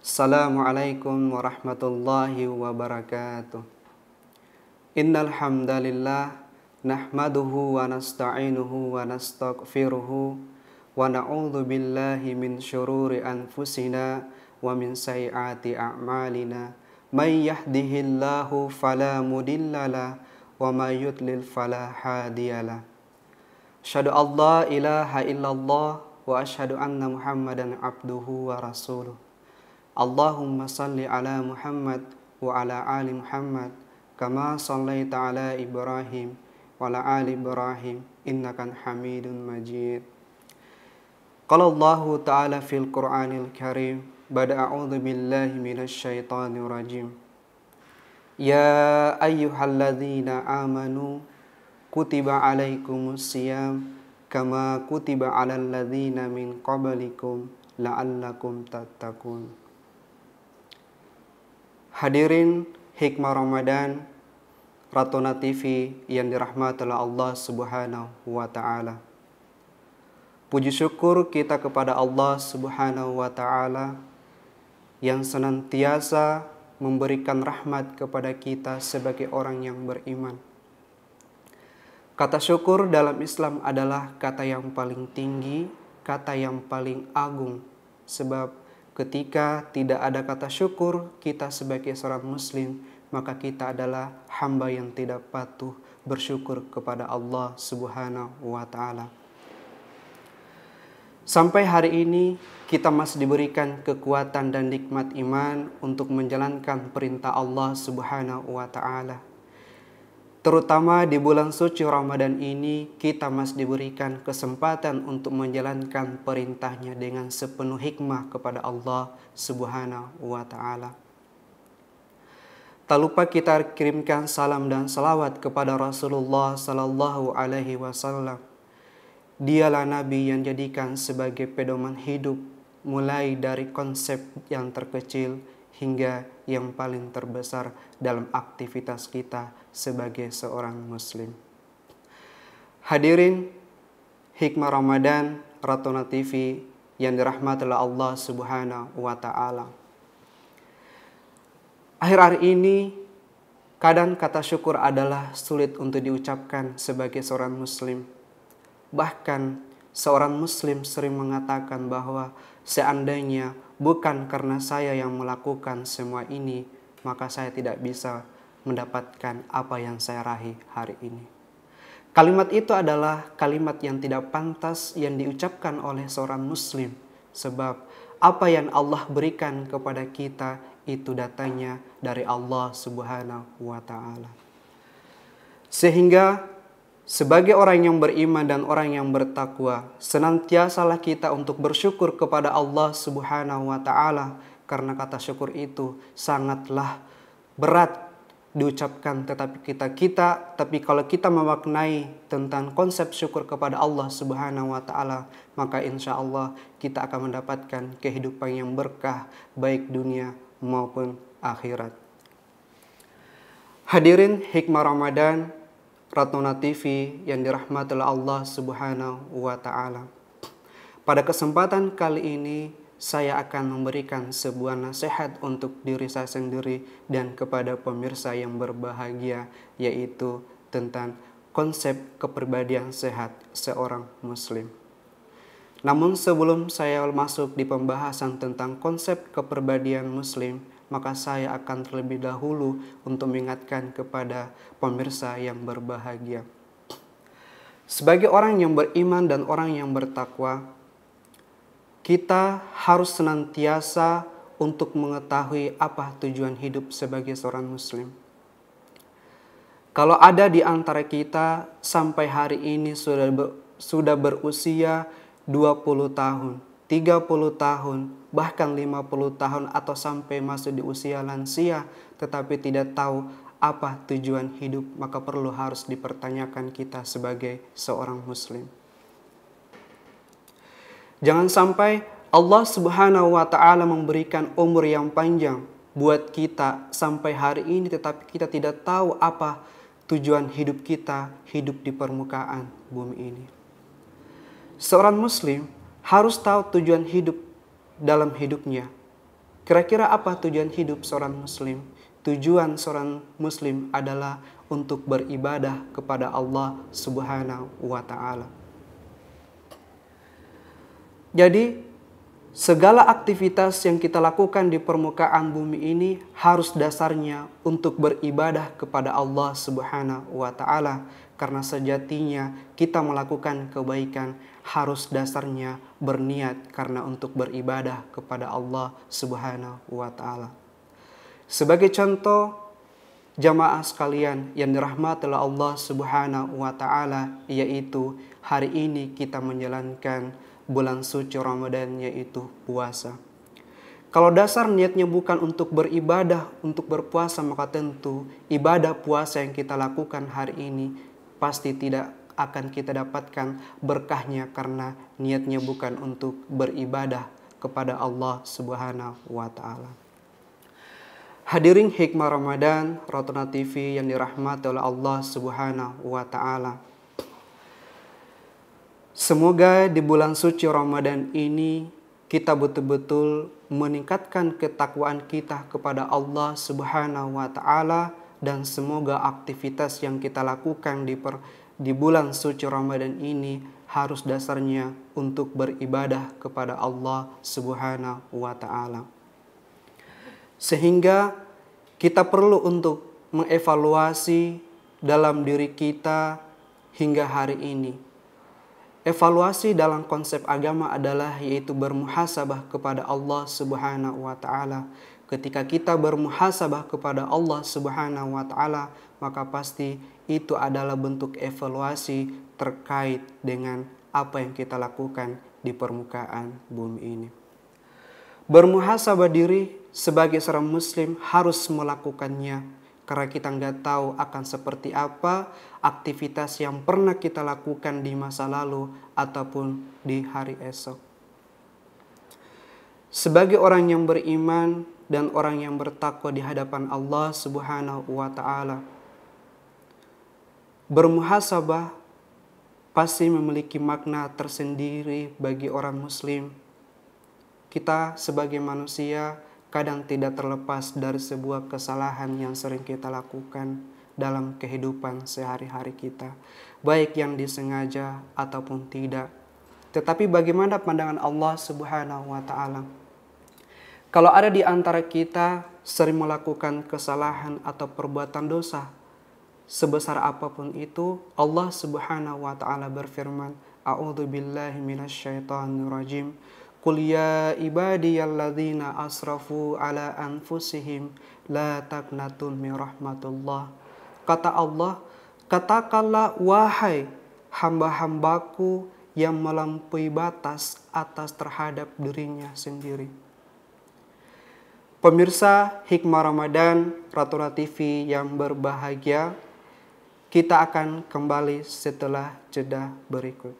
Assalamualaikum warahmatullahi wabarakatuh. Innal hamdalillah nahmaduhu wa nasta'inuhu wa nastaghfiruhu wa na'udzu billahi min syururi anfusina wa min sayyiati a'malina. May yahdihillahu fala mudhillalah wa may yudlil fala hadiyalah. Asyhadu an la ilaha illallah wa asyhadu anna Muhammadan abduhu wa rasuluh. Allahumma salli ala Muhammad wa ala ali Muhammad kama sallaita ala Ibrahim wa ala ali Ibrahim innaka Hamidun Majid. Qala Allah Ta'ala fil Qur'anil Karim ba'da a'udzu billahi minasy syaithanir rajim. Ya ayyuhalladzina amanu kutiba alaikumus siyam kama kutiba alal ladzina min qablikum la'allakum tattaqun. Hadirin Hikmah Ramadan Ratuna TV yang dirahmati oleh Allah Subhanahu wa Ta'ala. Puji syukur kita kepada Allah Subhanahu wa Ta'ala yang senantiasa memberikan rahmat kepada kita sebagai orang yang beriman. Kata syukur dalam Islam adalah kata yang paling tinggi, kata yang paling agung, sebab ketika tidak ada kata syukur, kita sebagai seorang muslim, maka kita adalah hamba yang tidak patuh bersyukur kepada Allah Subhanahu wa Ta'ala. Sampai hari ini kita masih diberikan kekuatan dan nikmat iman untuk menjalankan perintah Allah Subhanahu wa Ta'ala. Terutama di bulan suci Ramadan ini, kita masih diberikan kesempatan untuk menjalankan perintahnya dengan sepenuh hikmah kepada Allah Subhanahu wa Ta'ala. Tak lupa kita kirimkan salam dan salawat kepada Rasulullah Sallallahu Alaihi Wasallam. Dialah Nabi yang jadikan sebagai pedoman hidup, mulai dari konsep yang terkecil hingga yang paling terbesar dalam aktivitas kita sebagai seorang muslim. Hadirin Hikmah Ramadan Ratuna TV yang dirahmati oleh Allah Subhanahu wa Ta'ala. Akhir-akhir ini kadang kata syukur adalah sulit untuk diucapkan sebagai seorang muslim. Bahkan seorang muslim sering mengatakan bahwa seandainya bukan karena saya yang melakukan semua ini, maka saya tidak bisa mendapatkan apa yang saya raih hari ini. Kalimat itu adalah kalimat yang tidak pantas yang diucapkan oleh seorang muslim. Sebab apa yang Allah berikan kepada kita itu datanya dari Allah Subhanahu wa Ta'ala. Sehingga sebagai orang yang beriman dan orang yang bertakwa, senantiasalah kita untuk bersyukur kepada Allah Subhanahu wa Ta'ala, karena kata syukur itu sangatlah berat diucapkan, tapi kalau kita memaknai tentang konsep syukur kepada Allah Subhanahu wa Ta'ala, maka insya Allah kita akan mendapatkan kehidupan yang berkah baik dunia maupun akhirat. Hadirin Hikmah Ramadan Ratuna TV yang dirahmati oleh Allah Subhanahu wa Ta'ala. Pada kesempatan kali ini saya akan memberikan sebuah nasihat untuk diri saya sendiri dan kepada pemirsa yang berbahagia, yaitu tentang konsep kepribadian sehat seorang muslim. Namun sebelum saya masuk di pembahasan tentang konsep kepribadian muslim, maka saya akan terlebih dahulu untuk mengingatkan kepada pemirsa yang berbahagia. Sebagai orang yang beriman dan orang yang bertakwa, kita harus senantiasa untuk mengetahui apa tujuan hidup sebagai seorang muslim. Kalau ada di antara kita sampai hari ini sudah berusia 20 tahun, 30 tahun, bahkan 50 tahun atau sampai masuk di usia lansia tetapi tidak tahu apa tujuan hidup, maka perlu harus dipertanyakan kita sebagai seorang muslim. Jangan sampai Allah Subhanahu wa Ta'ala memberikan umur yang panjang buat kita sampai hari ini tetapi kita tidak tahu apa tujuan hidup kita hidup di permukaan bumi ini. Seorang muslim harus tahu tujuan hidup dalam hidupnya. Kira-kira apa tujuan hidup seorang muslim? Tujuan seorang muslim adalah untuk beribadah kepada Allah Subhanahu wa Ta'ala. Jadi, segala aktivitas yang kita lakukan di permukaan bumi ini harus dasarnya untuk beribadah kepada Allah Subhanahu wa Ta'ala. Karena sejatinya kita melakukan kebaikan harus dasarnya berniat karena untuk beribadah kepada Allah Subhanahu wa Ta'ala. Sebagai contoh, jamaah sekalian yang dirahmati oleh Allah Subhanahu wa Ta'ala, yaitu hari ini kita menjalankan bulan suci Ramadan, yaitu puasa. Kalau dasar niatnya bukan untuk beribadah, untuk berpuasa, maka tentu ibadah puasa yang kita lakukan hari ini pasti tidak akan kita dapatkan berkahnya karena niatnya bukan untuk beribadah kepada Allah Subhanahu wa Ta'ala. Hadirin hikmah Ramadan, Ratuna TV yang dirahmati oleh Allah Subhanahu wa Ta'ala. Semoga di bulan suci Ramadan ini kita betul-betul meningkatkan ketakwaan kita kepada Allah Subhanahu wa Ta'ala, dan semoga aktivitas yang kita lakukan di bulan suci Ramadan ini harus dasarnya untuk beribadah kepada Allah Subhanahu wa Ta'ala. Sehingga kita perlu untuk mengevaluasi dalam diri kita hingga hari ini. Evaluasi dalam konsep agama adalah yaitu bermuhasabah kepada Allah Subhanahu wa Ta'ala. Ketika kita bermuhasabah kepada Allah Subhanahu wa Ta'ala, maka pasti itu adalah bentuk evaluasi terkait dengan apa yang kita lakukan di permukaan bumi ini. Bermuhasabah diri sebagai seorang muslim harus melakukannya, karena kita nggak tahu akan seperti apa aktivitas yang pernah kita lakukan di masa lalu ataupun di hari esok. Sebagai orang yang beriman dan orang yang bertakwa di hadapan Allah Subhanahu wa Ta'ala, bermuhasabah pasti memiliki makna tersendiri bagi orang muslim. Kita sebagai manusia kadang tidak terlepas dari sebuah kesalahan yang sering kita lakukan dalam kehidupan sehari-hari kita, baik yang disengaja ataupun tidak. Tetapi bagaimana pandangan Allah Subhanahu wa Ta'ala? Kalau ada di antara kita sering melakukan kesalahan atau perbuatan dosa, sebesar apapun itu, Allah Subhanahu wa Ta'ala berfirman, A'udzu billahi minasyaitonir rajim. Qul ya ibadiyalladzina asrafu ala anfusihim la taqnatun min rahmatullah. Kata Allah, katakanlah wahai hamba-hambaku yang melampaui batas atas terhadap dirinya sendiri. Pemirsa Hikmah Ramadan, Ratuna TV yang berbahagia, kita akan kembali setelah jeda berikut.